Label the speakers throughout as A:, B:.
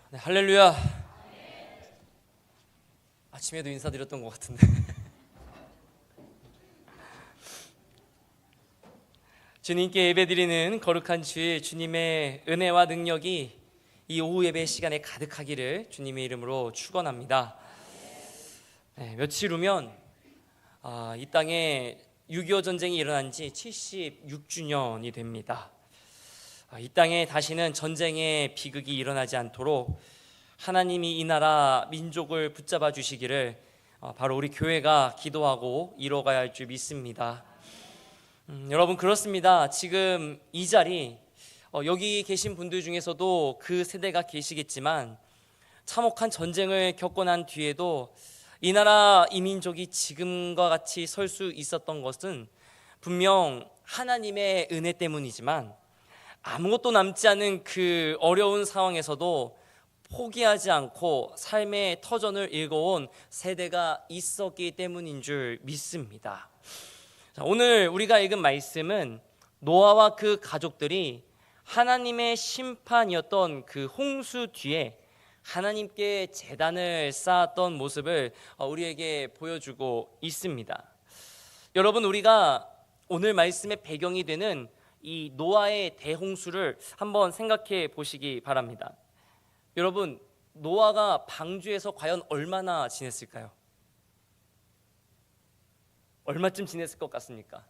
A: 네, 할렐루야. 아침에도 인사드렸던 것 같은데 주님께 예배드리는 거룩한 주일, 주님의 은혜와 능력이 이 오후 예배 시간에 가득하기를 주님의 이름으로 축원합니다. 네, 며칠 후면 이 땅에 6.25 전쟁이 일어난 지 76주년이 됩니다. 이 땅에 다시는 전쟁의 비극이 일어나지 않도록 하나님이 이 나라 민족을 붙잡아 주시기를 바로 우리 교회가 기도하고 이뤄가야 할 줄 믿습니다. 여러분, 그렇습니다. 지금 이 자리 여기 계신 분들 중에서도 그 세대가 계시겠지만 참혹한 전쟁을 겪고 난 뒤에도 이 나라 이 민족이 지금과 같이 설 수 있었던 것은 분명 하나님의 은혜 때문이지만 아무것도 남지 않은 그 어려운 상황에서도 포기하지 않고 삶의 터전을 읽어온 세대가 있었기 때문인 줄 믿습니다. 자, 오늘 우리가 읽은 말씀은 노아와 그 가족들이 하나님의 심판이었던 그 홍수 뒤에 하나님께 제단을 쌓았던 모습을 우리에게 보여주고 있습니다. 여러분, 우리가 오늘 말씀의 배경이 되는 이 노아의 대홍수를 한번 생각해 보시기 바랍니다. 여러분, 노아가 방주에서 과연 얼마나 지냈을까요? 얼마쯤 지냈을 것 같습니까?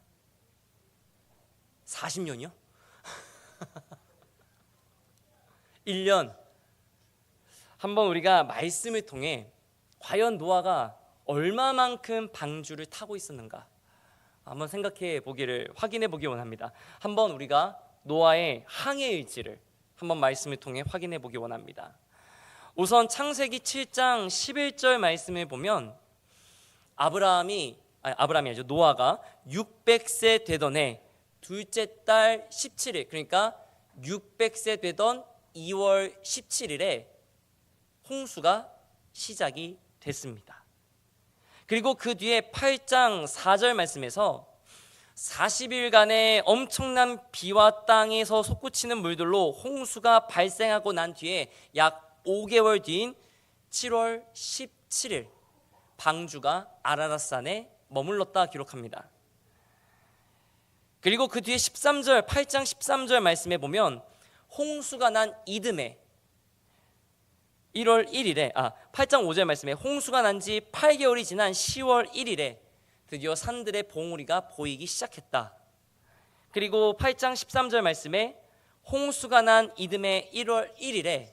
A: 40년이요? 1년. 한번 우리가 말씀을 통해 과연 노아가 얼마만큼 방주를 타고 있었는가 한번 생각해 보기를, 확인해 보기 원합니다. 한번 우리가 노아의 항해 일지를 한번 말씀을 통해 확인해 보기 원합니다. 우선 창세기 7장 11절 말씀을 보면 노아가 600세 되던 해 둘째 달 17일, 그러니까 600세 되던 2월 17일에 홍수가 시작이 됐습니다. 그리고 그 뒤에 8장 4절 말씀에서 40일간의 엄청난 비와 땅에서 솟구치는 물들로 홍수가 발생하고 난 뒤에 약 5개월 뒤인 7월 17일 방주가 아라랏산에 머물렀다 기록합니다. 그리고 그 뒤에 8장 13절 말씀에 보면 홍수가 난 이듬해 8장 5절 말씀에 홍수가 난 지 8개월이 지난 10월 1일에 드디어 산들의 봉우리가 보이기 시작했다. 그리고 8장 13절 말씀에 홍수가 난 이듬해 1월 1일에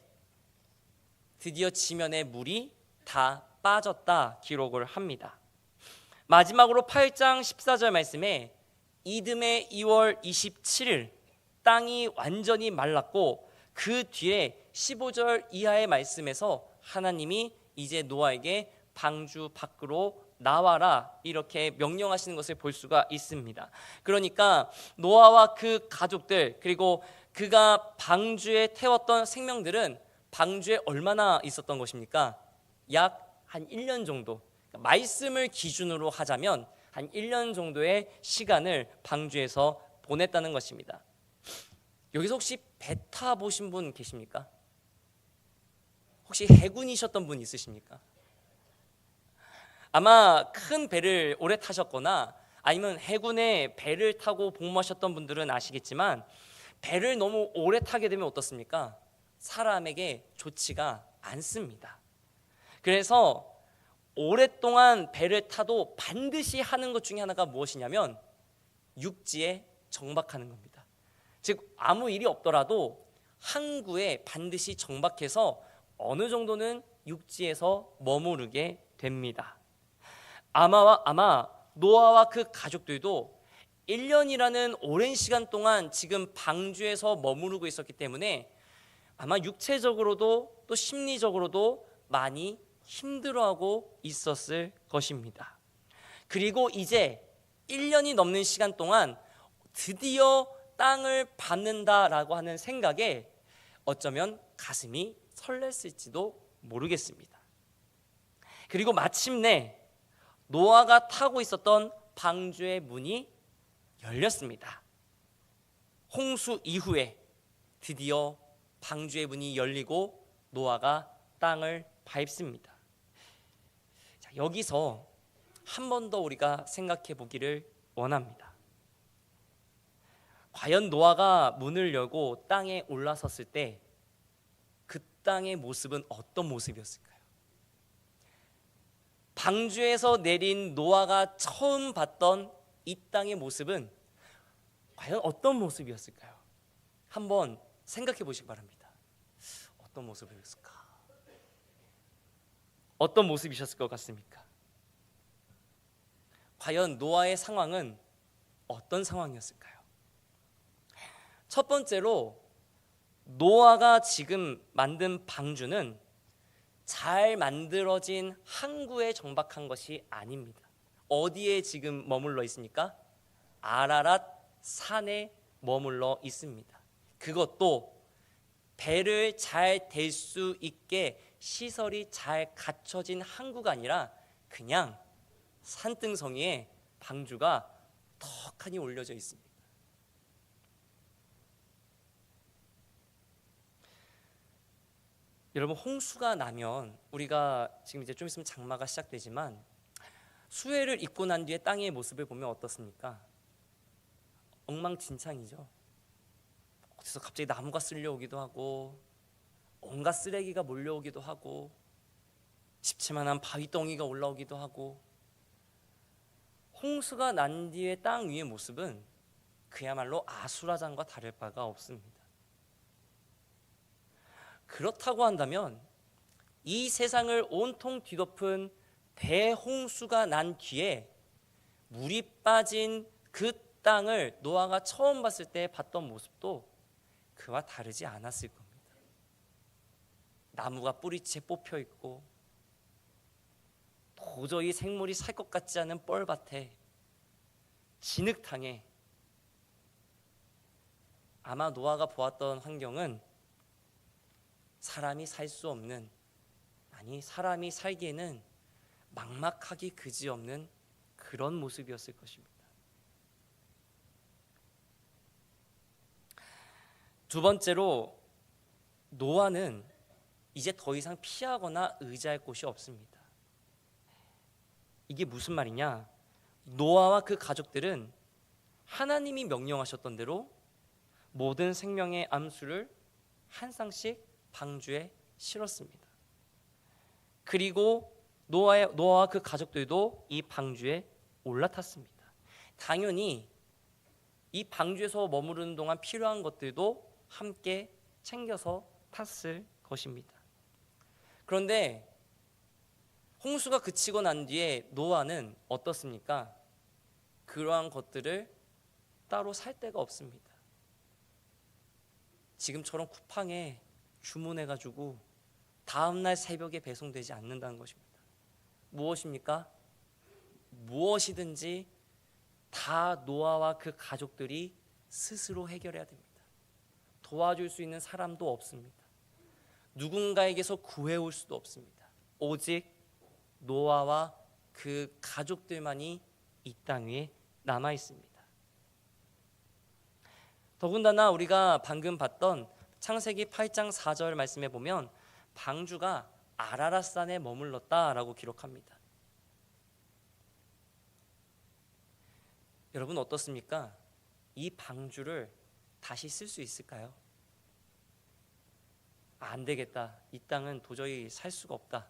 A: 드디어 지면의 물이 다 빠졌다 기록을 합니다. 마지막으로 8장 14절 말씀에 이듬해 2월 27일 땅이 완전히 말랐고 그 뒤에 15절 이하의 말씀에서 하나님이 이제 노아에게 방주 밖으로 나와라 이렇게 명령하시는 것을 볼 수가 있습니다. 그러니까 노아와 그 가족들, 그리고 그가 방주에 태웠던 생명들은 방주에 얼마나 있었던 것입니까? 약 한 1년 정도, 말씀을 기준으로 하자면 한 1년 정도의 시간을 방주에서 보냈다는 것입니다. 여기서 혹시 배 타보신 분 계십니까? 혹시 해군이셨던 분 있으십니까? 아마 큰 배를 오래 타셨거나 아니면 해군의 배를 타고 복무하셨던 분들은 아시겠지만 배를 너무 오래 타게 되면 어떻습니까? 사람에게 좋지가 않습니다. 그래서 오랫동안 배를 타도 반드시 하는 것 중에 하나가 무엇이냐면 육지에 정박하는 겁니다. 즉 아무 일이 없더라도 항구에 반드시 정박해서 어느 정도는 육지에서 머무르게 됩니다. 아마 노아와 그 가족들도 1년이라는 오랜 시간 동안 지금 방주에서 머무르고 있었기 때문에 아마 육체적으로도 또 심리적으로도 많이 힘들어하고 있었을 것입니다. 그리고 이제 1년이 넘는 시간 동안 드디어 땅을 밟는다라고 하는 생각에 어쩌면 가슴이 설렜을지도 모르겠습니다. 그리고 마침내 노아가 타고 있었던 방주의 문이 열렸습니다. 홍수 이후에 드디어 방주의 문이 열리고 노아가 땅을 밟습니다. 자, 여기서 한 번 더 우리가 생각해 보기를 원합니다. 과연 노아가 문을 열고 땅에 올라섰을 때 그 땅의 모습은 어떤 모습이었을까요? 방주에서 내린 노아가 처음 봤던 이 땅의 모습은 과연 어떤 모습이었을까요? 한번 생각해 보시기 바랍니다. 어떤 모습이었을까? 어떤 모습이셨을 것 같습니까? 과연 노아의 상황은 어떤 상황이었을까요? 첫 번째로 노아가 지금 만든 방주는 잘 만들어진 항구에 정박한 것이 아닙니다. 어디에 지금 머물러 있습니까? 아라랏 산에 머물러 있습니다. 그것도 배를 잘 댈 수 있게 시설이 잘 갖춰진 항구가 아니라 그냥 산등성이에 방주가 턱하니 올려져 있습니다. 여러분, 홍수가 나면 우리가 지금 이제 좀 있으면 장마가 시작되지만 수해를 입고 난 뒤에 땅의 모습을 보면 어떻습니까? 엉망진창이죠. 어디서 갑자기 나무가 쓸려오기도 하고 온갖 쓰레기가 몰려오기도 하고 집채만한 바위덩이가 올라오기도 하고 홍수가 난 뒤에 땅 위의 모습은 그야말로 아수라장과 다를 바가 없습니다. 그렇다고 한다면 이 세상을 온통 뒤덮은 대홍수가 난 뒤에 물이 빠진 그 땅을 노아가 처음 봤을 때 봤던 모습도 그와 다르지 않았을 겁니다. 나무가 뿌리채 뽑혀 있고 도저히 생물이 살 것 같지 않은 뻘밭에 진흙탕에 아마 노아가 보았던 환경은 사람이 살 수 없는, 아니 사람이 살기에는 막막하기 그지없는 그런 모습이었을 것입니다. 두 번째로 노아는 이제 더 이상 피하거나 의지할 곳이 없습니다. 이게 무슨 말이냐? 노아와 그 가족들은 하나님이 명령하셨던 대로 모든 생명의 암수를 한 쌍씩 방주에 실었습니다. 그리고 노아와 그 가족들도 이 방주에 올라탔습니다. 당연히 이 방주에서 머무르는 동안 필요한 것들도 함께 챙겨서 탔을 것입니다. 그런데 홍수가 그치고 난 뒤에 노아는 어떻습니까? 그러한 것들을 따로 살 데가 없습니다. 지금처럼 쿠팡에 주문해가지고 다음날 새벽에 배송되지 않는다는 것입니다. 무엇입니까? 무엇이든지 다 노아와 그 가족들이 스스로 해결해야 됩니다. 도와줄 수 있는 사람도 없습니다. 누군가에게서 구해올 수도 없습니다. 오직 노아와 그 가족들만이 이 땅 위에 남아 있습니다. 더군다나 우리가 방금 봤던 창세기 8장 4절 말씀에 보면 방주가 아라랏산에 머물렀다라고 기록합니다. 여러분 어떻습니까? 이 방주를 다시 쓸 수 있을까요? 안 되겠다. 이 땅은 도저히 살 수가 없다.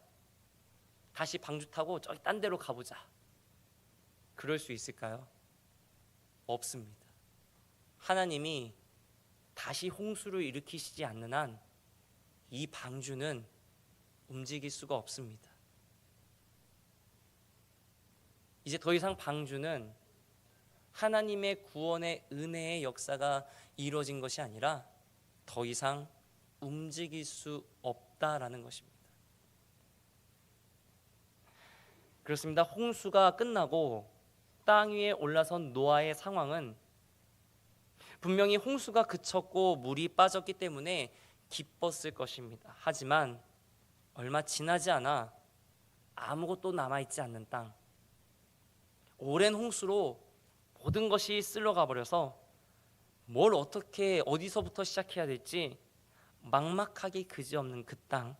A: 다시 방주 타고 저기 딴 데로 가보자. 그럴 수 있을까요? 없습니다. 하나님이 다시 홍수를 일으키시지 않는 한 이 방주는 움직일 수가 없습니다. 이제 더 이상 방주는 하나님의 구원의 은혜의 역사가 이루어진 것이 아니라 더 이상 움직일 수 없다라는 것입니다. 그렇습니다. 홍수가 끝나고 땅 위에 올라선 노아의 상황은 분명히 홍수가 그쳤고 물이 빠졌기 때문에 기뻤을 것입니다. 하지만 얼마 지나지 않아 아무것도 남아있지 않는 땅, 오랜 홍수로 모든 것이 쓸려가 버려서 뭘 어떻게 어디서부터 시작해야 될지 막막하게 그지없는 그 땅,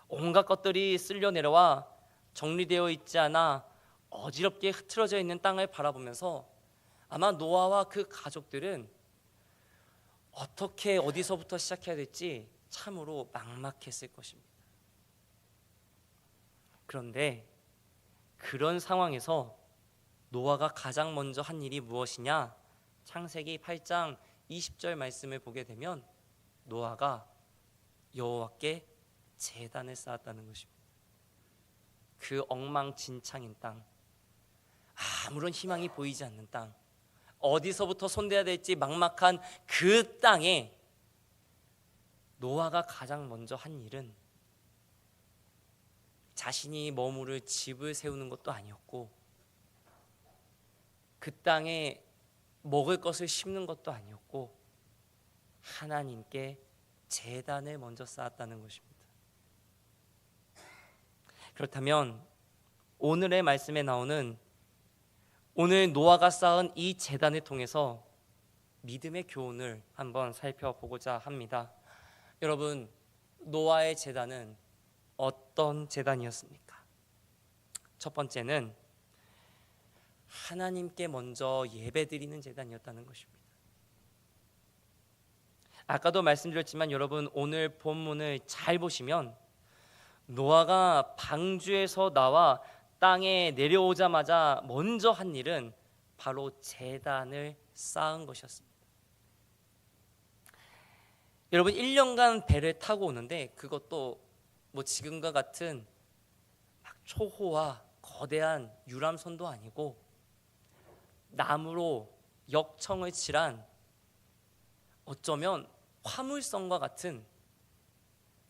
A: 온갖 것들이 쓸려 내려와 정리되어 있지 않아 어지럽게 흐트러져 있는 땅을 바라보면서 아마 노아와 그 가족들은 어떻게 어디서부터 시작해야 될지 참으로 막막했을 것입니다. 그런데 그런 상황에서 노아가 가장 먼저 한 일이 무엇이냐? 창세기 8장 20절 말씀을 보게 되면 노아가 여호와께 제단을 쌓았다는 것입니다. 그 엉망진창인 땅, 아무런 희망이 보이지 않는 땅, 어디서부터 손대야 될지 막막한 그 땅에 노아가 가장 먼저 한 일은 자신이 머무를 집을 세우는 것도 아니었고, 그 땅에 먹을 것을 심는 것도 아니었고, 하나님께 제단을 먼저 쌓았다는 것입니다. 그렇다면 오늘의 말씀에 나오는 오늘 노아가 쌓은 이 제단을 통해서 믿음의 교훈을 한번 살펴보고자 합니다. 여러분, 노아의 제단은 어떤 제단이었습니까? 첫 번째는 하나님께 먼저 예배드리는 제단이었다는 것입니다. 아까도 말씀드렸지만 여러분, 오늘 본문을 잘 보시면 노아가 방주에서 나와 땅에 내려오자마자 먼저 한 일은 바로 제단을 쌓은 것이었습니다. 여러분, 1년간 배를 타고 오는데 그것도 뭐 지금과 같은 막 초호화 거대한 유람선도 아니고 나무로 역청을 칠한 어쩌면 화물선과 같은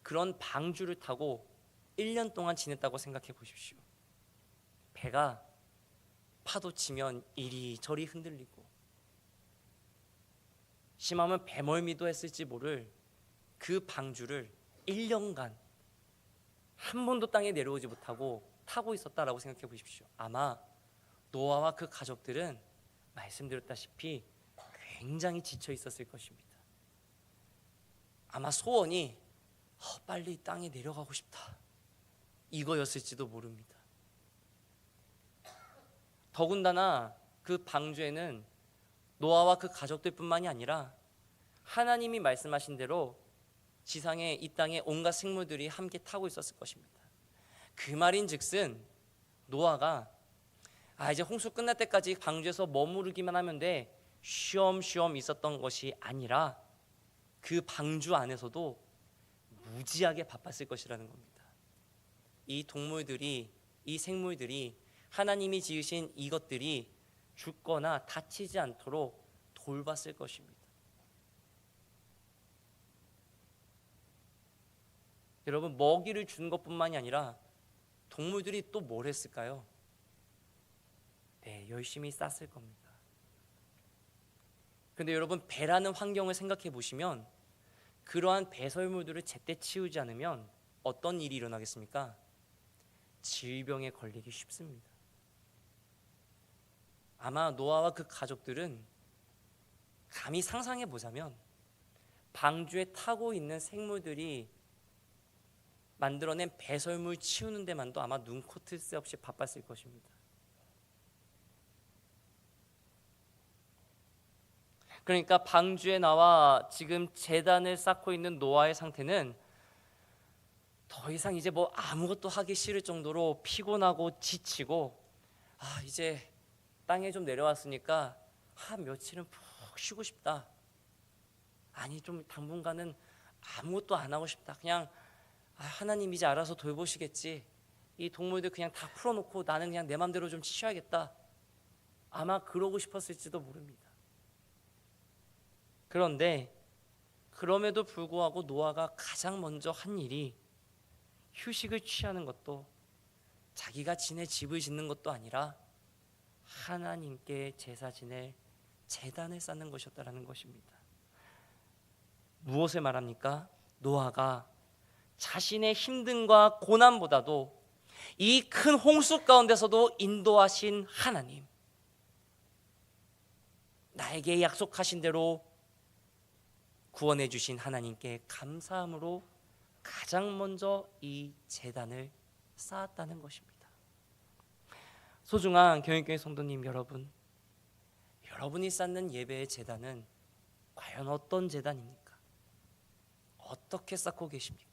A: 그런 방주를 타고 1년 동안 지냈다고 생각해 보십시오. 배가 파도 치면 이리저리 흔들리고 심하면 배멀미도 했을지 모를 그 방주를 1년간 한 번도 땅에 내려오지 못하고 타고 있었다라고 생각해 보십시오. 아마 노아와 그 가족들은 말씀드렸다시피 굉장히 지쳐 있었을 것입니다. 아마 소원이 빨리 땅에 내려가고 싶다, 이거였을지도 모릅니다. 더군다나 그 방주에는 노아와 그 가족들뿐만이 아니라 하나님이 말씀하신 대로 지상에 이 땅에 온갖 생물들이 함께 타고 있었을 것입니다. 그 말인즉슨 노아가 이제 홍수 끝날 때까지 방주에서 머무르기만 하면 돼, 쉬엄쉬엄 있었던 것이 아니라 그 방주 안에서도 무지하게 바빴을 것이라는 겁니다. 이 동물들이, 이 생물들이, 하나님이 지으신 이것들이 죽거나 다치지 않도록 돌봤을 것입니다. 여러분, 먹이를 주는 것뿐만이 아니라 동물들이 또 뭘 했을까요? 네, 열심히 쌌을 겁니다. 근데 여러분, 배라는 환경을 생각해 보시면 그러한 배설물들을 제때 치우지 않으면 어떤 일이 일어나겠습니까? 질병에 걸리기 쉽습니다. 아마 노아와 그 가족들은 감히 상상해 보자면 방주에 타고 있는 생물들이 만들어낸 배설물 치우는 데만도 아마 눈코 뜰 새 없이 바빴을 것입니다. 그러니까 방주에 나와 지금 제단을 쌓고 있는 노아의 상태는 더 이상 이제 뭐 아무것도 하기 싫을 정도로 피곤하고 지치고, 이제 땅에 좀 내려왔으니까 한 며칠은 푹 쉬고 싶다, 아니 좀 당분간은 아무것도 안 하고 싶다, 그냥 하나님 이제 알아서 돌보시겠지, 이 동물들 그냥 다 풀어놓고 나는 그냥 내 맘대로 좀 쉬어야겠다, 아마 그러고 싶었을지도 모릅니다. 그런데 그럼에도 불구하고 노아가 가장 먼저 한 일이 휴식을 취하는 것도, 자기가 지내 집을 짓는 것도 아니라 하나님께 제사 지낼 제단을 쌓는 것이었다라는 것입니다. 무엇을 말합니까? 노아가 자신의 힘듦과 고난보다도 이 큰 홍수 가운데서도 인도하신 하나님, 나에게 약속하신 대로 구원해 주신 하나님께 감사함으로 가장 먼저 이 제단을 쌓았다는 것입니다. 소중한 경영교회 성도님 여러분, 여러분이 쌓는 예배의 제단은 과연 어떤 제단입니까? 어떻게 쌓고 계십니까?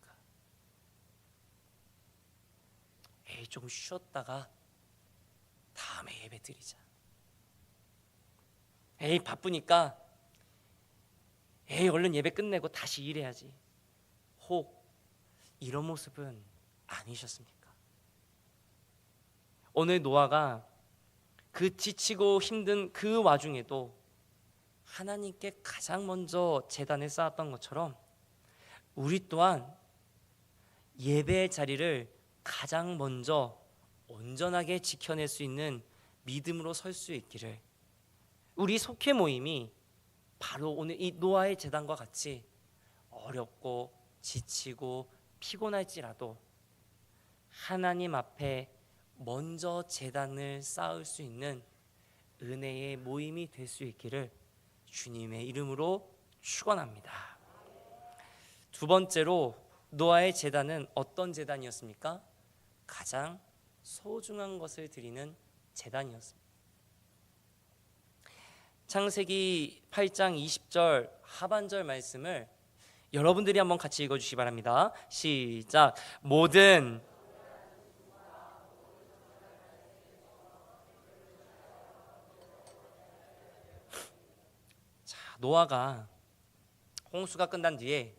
A: 좀 쉬었다가 다음에 예배 드리자. 바쁘니까 얼른 예배 끝내고 다시 일해야지. 혹 이런 모습은 아니셨습니까? 오늘 노아가 그 지치고 힘든 그 와중에도 하나님께 가장 먼저 제단을 쌓았던 것처럼 우리 또한 예배의 자리를 가장 먼저 온전하게 지켜낼 수 있는 믿음으로 설 수 있기를, 우리 속회 모임이 바로 오늘 이 노아의 제단과 같이 어렵고 지치고 피곤할지라도 하나님 앞에 먼저 제단을 쌓을 수 있는 은혜의 모임이 될 수 있기를 주님의 이름으로 축원합니다. 두 번째로 노아의 제단은 어떤 제단이었습니까? 가장 소중한 것을 드리는 제단이었습니다. 창세기 8장 20절 하반절 말씀을 여러분들이 한번 같이 읽어주시기 바랍니다. 시작. 모든 노아가 홍수가 끝난 뒤에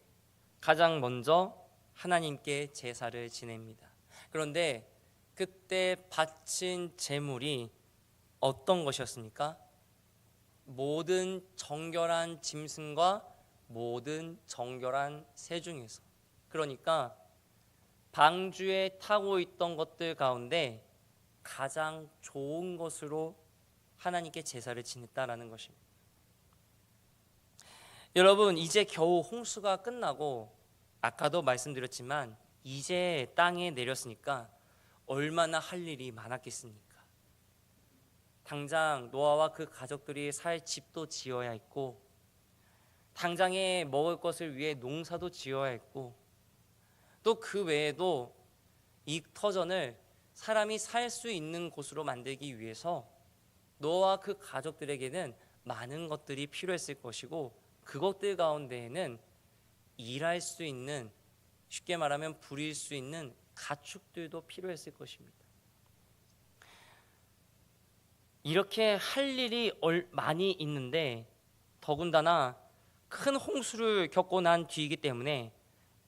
A: 가장 먼저 하나님께 제사를 지냅니다. 그런데 그때 바친 제물이 어떤 것이었습니까? 모든 정결한 짐승과 모든 정결한 새 중에서, 그러니까 방주에 타고 있던 것들 가운데 가장 좋은 것으로 하나님께 제사를 지냈다라는 것입니다. 여러분, 이제 겨우 홍수가 끝나고 아까도 말씀드렸지만 이제 땅에 내렸으니까 얼마나 할 일이 많았겠습니까? 당장 노아와 그 가족들이 살 집도 지어야 했고, 당장에 먹을 것을 위해 농사도 지어야 했고, 또 그 외에도 이 터전을 사람이 살 수 있는 곳으로 만들기 위해서 노아와 그 가족들에게는 많은 것들이 필요했을 것이고, 그것들 가운데에는 일할 수 있는, 쉽게 말하면 부릴 수 있는 가축들도 필요했을 것입니다. 이렇게 할 일이 많이 있는데 더군다나 큰 홍수를 겪고 난 뒤이기 때문에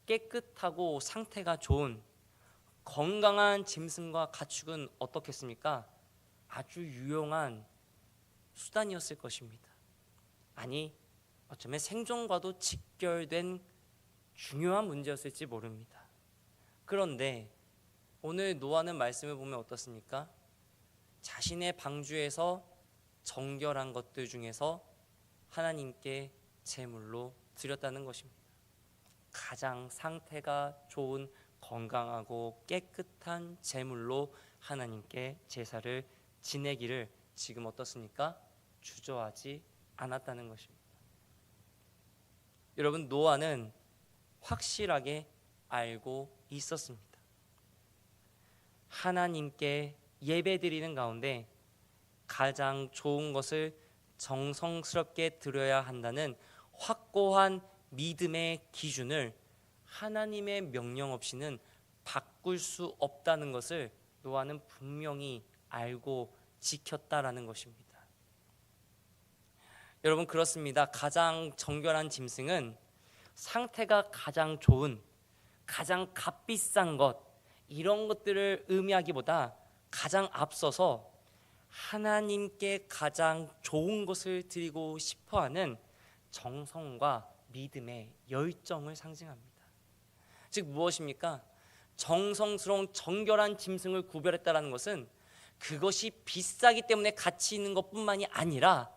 A: 깨끗하고 상태가 좋은 건강한 짐승과 가축은 어떻겠습니까? 아주 유용한 수단이었을 것입니다. 아니, 어쩌면 생존과도 직결된 중요한 문제였을지 모릅니다. 그런데 오늘 노아는 말씀을 보면 어떻습니까? 자신의 방주에서 정결한 것들 중에서 하나님께 제물로 드렸다는 것입니다. 가장 상태가 좋은 건강하고 깨끗한 제물로 하나님께 제사를 지내기를 지금 어떻습니까? 주저하지 않았다는 것입니다. 여러분, 노아는 확실하게 알고 있었습니다. 하나님께 예배드리는 가운데 가장 좋은 것을 정성스럽게 드려야 한다는 확고한 믿음의 기준을 하나님의 명령 없이는 바꿀 수 없다는 것을 노아는 분명히 알고 지켰다라는 것입니다. 여러분, 그렇습니다. 가장 정결한 짐승은 상태가 가장 좋은, 가장 값비싼 것, 이런 것들을 의미하기보다 가장 앞서서 하나님께 가장 좋은 것을 드리고 싶어하는 정성과 믿음의 열정을 상징합니다. 즉 무엇입니까? 정성스러운 정결한 짐승을 구별했다라는 것은 그것이 비싸기 때문에 가치 있는 것뿐만이 아니라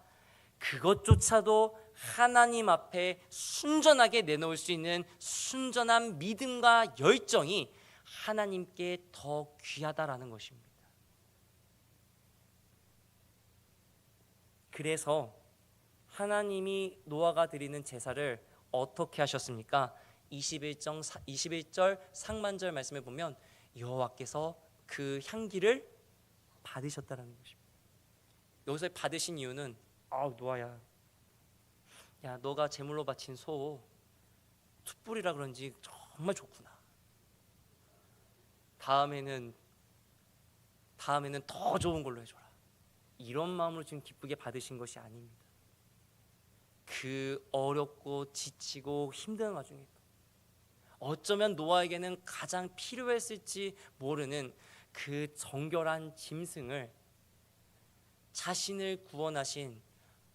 A: 그것조차도 하나님 앞에 순전하게 내놓을 수 있는 순전한 믿음과 열정이 하나님께 더 귀하다라는 것입니다. 그래서 하나님이 노아가 드리는 제사를 어떻게 하셨습니까? 21절 상반절 말씀에 보면 여호와께서 그 향기를 받으셨다라는 것입니다. 여기서 받으신 이유는 노아야, 야 너가 제물로 바친 소 툭불이라 그런지 정말 좋구나. 다음에는 더 좋은 걸로 해줘라. 이런 마음으로 지금 기쁘게 받으신 것이 아닙니다. 그 어렵고 지치고 힘든 와중에도 어쩌면 노아에게는 가장 필요했을지 모르는 그 정결한 짐승을 자신을 구원하신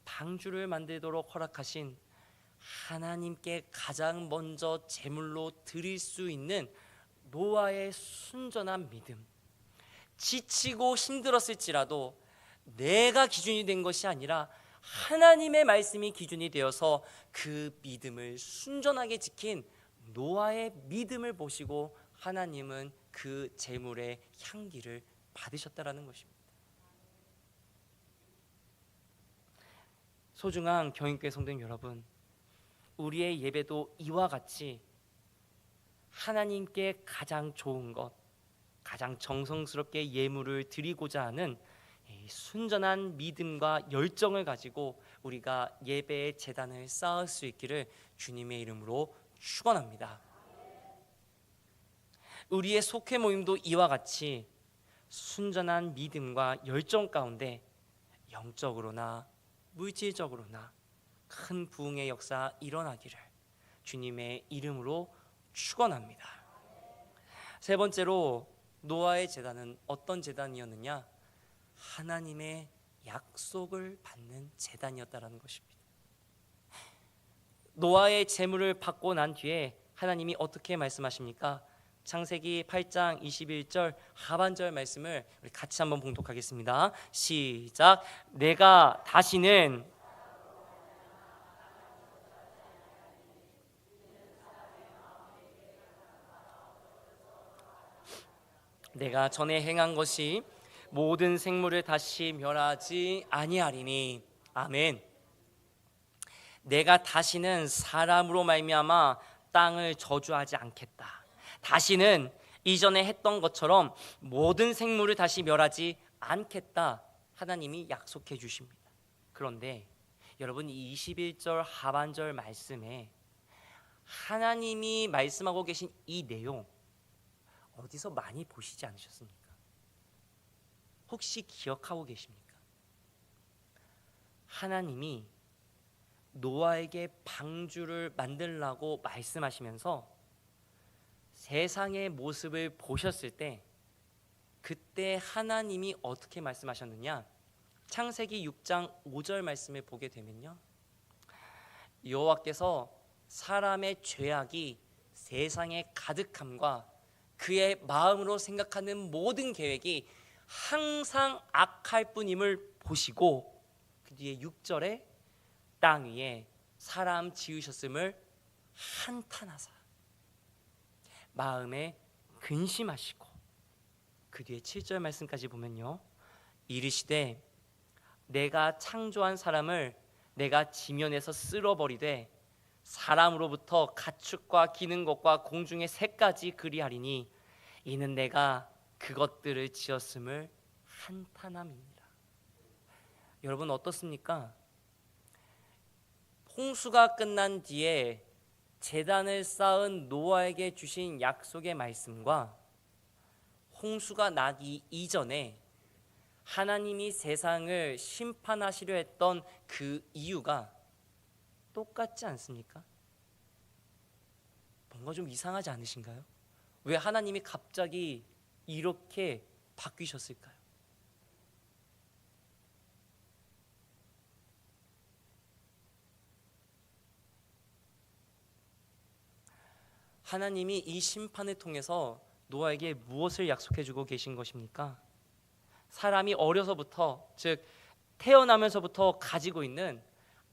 A: 방주를 만들도록 허락하신 하나님께 가장 먼저 제물로 드릴 수 있는 노아의 순전한 믿음, 지치고 힘들었을지라도 내가 기준이 된 것이 아니라 하나님의 말씀이 기준이 되어서 그 믿음을 순전하게 지킨 노아의 믿음을 보시고 하나님은 그 제물의 향기를 받으셨다라는 것입니다. 소중한 경인교회 성도님 여러분, 우리의 예배도 이와 같이 하나님께 가장 좋은 것, 가장 정성스럽게 예물을 드리고자 하는 순전한 믿음과 열정을 가지고 우리가 예배의 제단을 쌓을 수 있기를 주님의 이름으로 축원합니다. 우리의 속회 모임도 이와 같이 순전한 믿음과 열정 가운데 영적으로나 물질적으로나 큰 부흥의 역사 일어나기를 주님의 이름으로 축원합니다. 세 번째로 노아의 제단은 어떤 제단이었느냐? 하나님의 약속을 받는 제단이었다라는 것입니다. 노아의 제물을 받고 난 뒤에 하나님이 어떻게 말씀하십니까? 창세기 8장 21절 하반절 말씀을 우리 같이 한번 봉독하겠습니다. 시작. 내가 다시는 내가 전에 행한 것이 모든 생물을 다시 멸하지 아니하리니. 아멘. 내가 다시는 사람으로 말미암아 땅을 저주하지 않겠다. 다시는 이전에 했던 것처럼 모든 생물을 다시 멸하지 않겠다. 하나님이 약속해 주십니다. 그런데 여러분, 이 21절 하반절 말씀에 하나님이 말씀하고 계신 이 내용 어디서 많이 보시지 않으셨습니까? 혹시 기억하고 계십니까? 하나님이 노아에게 방주를 만들라고 말씀하시면서 세상의 모습을 보셨을 때 그때 하나님이 어떻게 말씀하셨느냐? 창세기 6장 5절 말씀을 보게 되면요, 여호와께서 사람의 죄악이 세상에 가득함과 그의 마음으로 생각하는 모든 계획이 항상 악할 뿐임을 보시고 그 뒤에 6절에 땅 위에 사람 지으셨음을 한탄하사 마음에 근심하시고, 그 뒤에 7절 말씀까지 보면요, 이르시되 내가 창조한 사람을 내가 지면에서 쓸어버리되 사람으로부터 가축과 기는 것과 공중의 새까지 그리하리니 이는 내가 그것들을 지었음을 한탄함이니라. 여러분 어떻습니까? 홍수가 끝난 뒤에 제단을 쌓은 노아에게 주신 약속의 말씀과 홍수가 나기 이전에 하나님이 세상을 심판하시려 했던 그 이유가 똑같지 않습니까? 뭔가 좀 이상하지 않으신가요? 왜 하나님이 갑자기 이렇게 바뀌셨을까요? 하나님이 이 심판을 통해서 노아에게 무엇을 약속해주고 계신 것입니까? 사람이 어려서부터, 즉 태어나면서부터 가지고 있는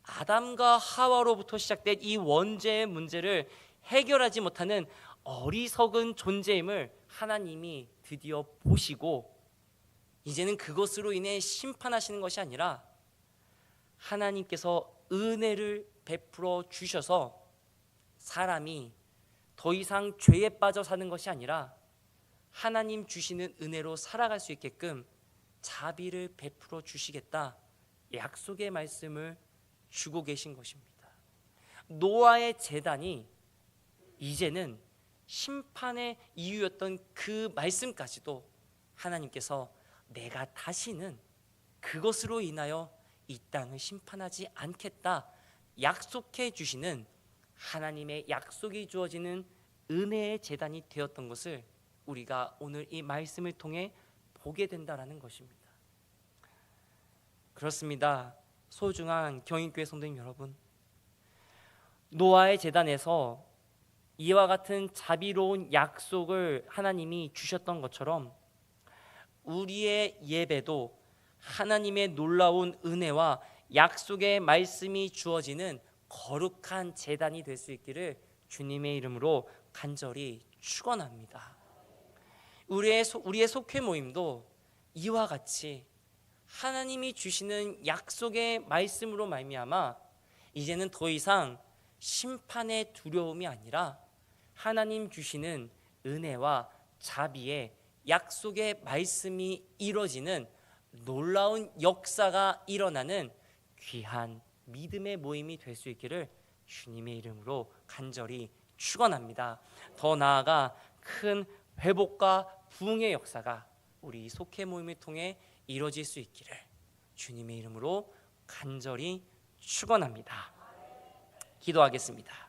A: 아담과 하와로부터 시작된 이 원죄의 문제를 해결하지 못하는 어리석은 존재임을 하나님이 드디어 보시고 이제는 그것으로 인해 심판하시는 것이 아니라 하나님께서 은혜를 베풀어 주셔서 사람이 더 이상 죄에 빠져 사는 것이 아니라 하나님 주시는 은혜로 살아갈 수 있게끔 자비를 베풀어 주시겠다, 약속의 말씀을 주고 계신 것입니다. 노아의 재단이 이제는 심판의 이유였던 그 말씀까지도 하나님께서 내가 다시는 그것으로 인하여 이 땅을 심판하지 않겠다 약속해 주시는 하나님의 약속이 주어지는 은혜의 재단이 되었던 것을 우리가 오늘 이 말씀을 통해 보게 된다라는 것입니다. 그렇습니다. 소중한 경인교회 성도님 여러분, 노아의 재단에서 이와 같은 자비로운 약속을 하나님이 주셨던 것처럼 우리의 예배도 하나님의 놀라운 은혜와 약속의 말씀이 주어지는 거룩한 재단이 될 수 있기를 주님의 이름으로 간절히 축원합니다. 우리의 속회 모임도 이와 같이 하나님이 주시는 약속의 말씀으로 말미암아 이제는 더 이상 심판의 두려움이 아니라 하나님 주시는 은혜와 자비의 약속의 말씀이 이루어지는 놀라운 역사가 일어나는 귀한 믿음의 모임이 될 수 있기를 주님의 이름으로 간절히 축원합니다. 더 나아가 큰 회복과 부흥의 역사가 우리 속회 모임을 통해 이루어질 수 있기를 주님의 이름으로 간절히 축원합니다. 기도하겠습니다.